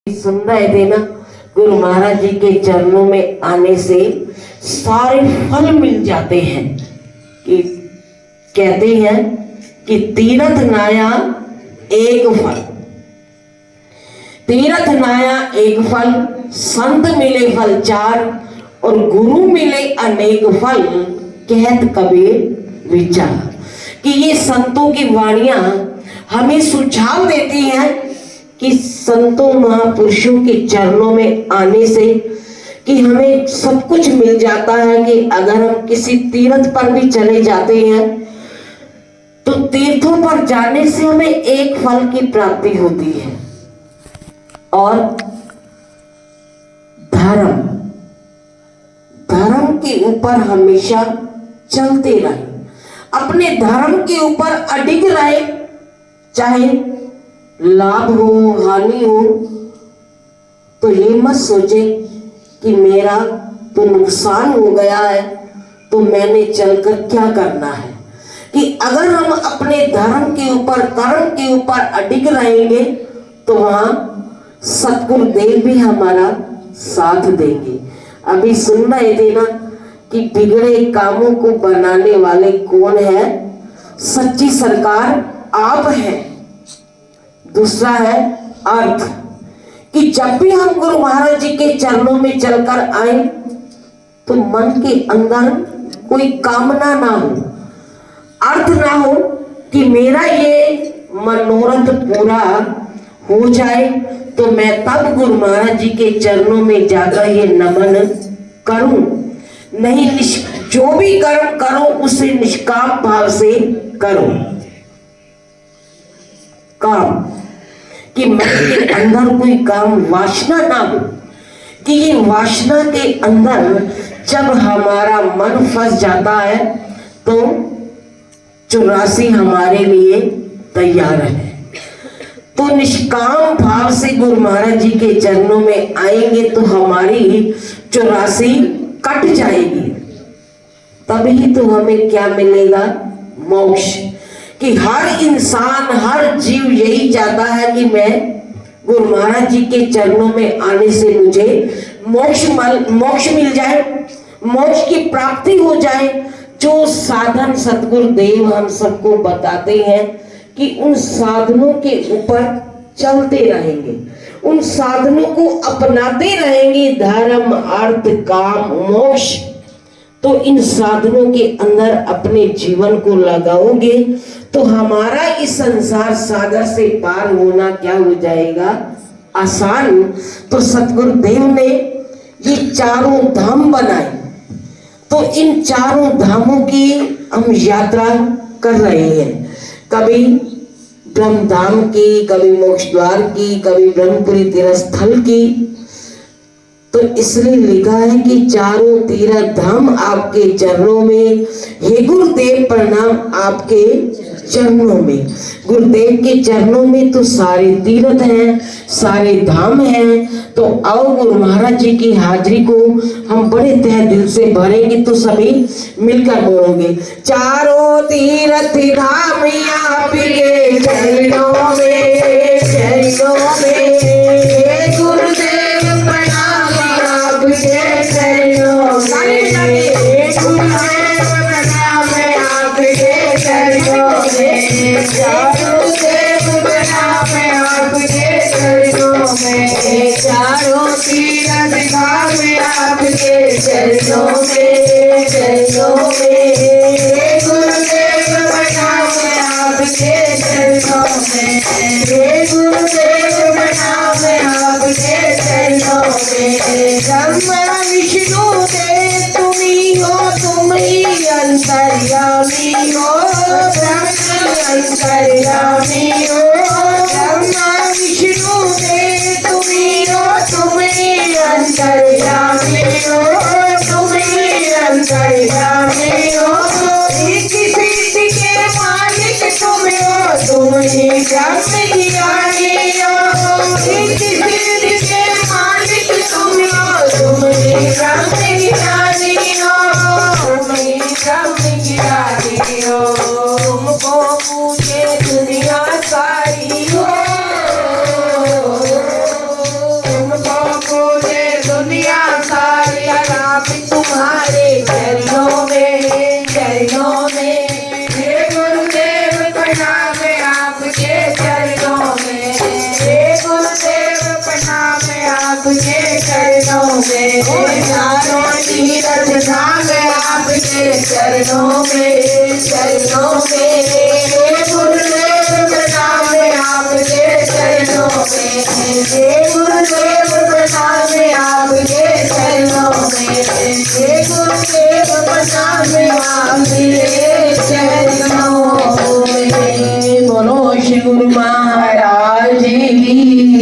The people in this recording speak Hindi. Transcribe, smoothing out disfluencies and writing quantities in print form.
सुन रहे थे ना, गुरु महाराज जी के चरणों में आने से सारे फल मिल जाते हैं। कि कहते हैं कि तीरथ नाया एक फल, तीरथ नाया एक फल, संत मिले फल चार और गुरु मिले अनेक फल, कहत कबीर विचार। कि ये संतों की वाणियां हमें सुझाव देती हैं कि संतों महापुरुषों के चरणों में आने से कि हमें सब कुछ मिल जाता है। कि अगर हम किसी तीर्थ पर भी चले जाते हैं तो तीर्थों पर जाने से हमें एक फल की प्राप्ति होती है, और धर्म, धर्म के ऊपर हमेशा चलते रहे, अपने धर्म के ऊपर अडिग रहे, चाहे लाभ हो हानि हो। तो ये मत सोचे कि मेरा तो नुकसान हो गया है तो मैंने चलकर क्या करना है। कि अगर हम अपने धर्म के ऊपर, कर्म के ऊपर अडिग रहेंगे तो वहां सतगुरुदेव भी हमारा साथ देंगे। अभी सुन रहे थे ना कि बिगड़े कामों को बनाने वाले कौन है? सच्ची सरकार आप है। दूसरा है अर्थ, कि जब भी हम गुरु महाराज जी के चरणों में चलकर आए तो मन के अंदर कोई कामना ना हो, अर्थ ना हो कि मेरा ये मनोरथ पूरा हो जाए तो मैं तब गुरु महाराज जी के चरणों में जाकर ये नमन करूं। नहीं, जो भी कर्म करो उसे निष्काम भाव से करो। काम कि मन के अंदर कोई काम वासना ना हो, कि ये वासना के अंदर जब हमारा मन फंस जाता है तो 84 हमारे लिए तैयार है। तो निष्काम भाव से गुरु महाराज जी के चरणों में आएंगे तो हमारी 84 कट जाएगी, तभी तो हमें क्या मिलेगा? मोक्ष। कि हर इंसान, हर जीव यही चाहता है कि मैं गुरु महाराज जी के चरणों में आने से मुझे मोक्ष मिल जाए, मोक्ष की प्राप्ति हो जाए। जो साधन सतगुरुदेव हम सबको बताते हैं कि उन साधनों के ऊपर चलते रहेंगे, उन साधनों को अपनाते रहेंगे, धर्म अर्थ काम मोक्ष। तो इन साधनों के अंदर अपने जीवन को लगाओगे तो हमारा इस संसार सागर से पार होना क्या हो जाएगा? आसान। तो सतगुरुदेव ने ये चारों धाम बनाए, तो इन चारों धामों की हम यात्रा कर रहे हैं। कभी ब्रह्म धाम की, कभी मोक्ष द्वार की, कभी ब्रह्मपुरी तीर्थ स्थल की। तो इसलिए लिखा है कि चारों तीर्थ धाम आपके चरणों में, हे गुरुदेव प्रणाम आपके चरणों में। गुरुदेव के चरणों में तो सारे तीर्थ हैं, सारे धाम हैं। तो आओ गुरु महाराज जी की हाजिरी को हम बड़े तहे दिल से भरेंगे। तो सभी मिलकर बोलोगे, चारों तीर्थ धाम आपके चरणों में, चरणों में, हे गुरुदेव प्रणाम आपके चरणों में, गुरुदेव प्रणाम आपके चरणों में, चारों देव प्रणाम आपके चरणों में, चारों तीर्थ धाम आपके चरणों में, चरणों में, हे गुरुदेव प्रणाम आपके चरणों में, हे गुरुदेव प्रणाम आपके चरणों में। ब्रह्मा विष्णु देव तुम ही हो, तुम ही अंतर्यामी हो, अंतर्यामी हो। ब्रह्मा विष्णु देव तुम ही हो, तुम ही अंतर्यामी हो, तुम ही अंतर्यामी हो। रिद्धि सिद्धि के मालिक तुम हो, तुम ही ब्रह्म ज्ञानी हो। रिद्धि सिद्धि के मालिक तुम हो, तुम ही ब्रह्म ज्ञानी हो, तुम ही ब्रह्म ज्ञानी हो। तुमको पूछे दुनिया सारी हो, में, चारों तीरथ धाम आपके चरणों में, चरणों में। हे गुरुदेव प्रणाम आपके चरणों में, हे गुरुदेव प्रणाम आपके चरणों में, हे गुरुदेव प्रणाम आपके चरणों में। बोलो श्री गुरु महाराज की।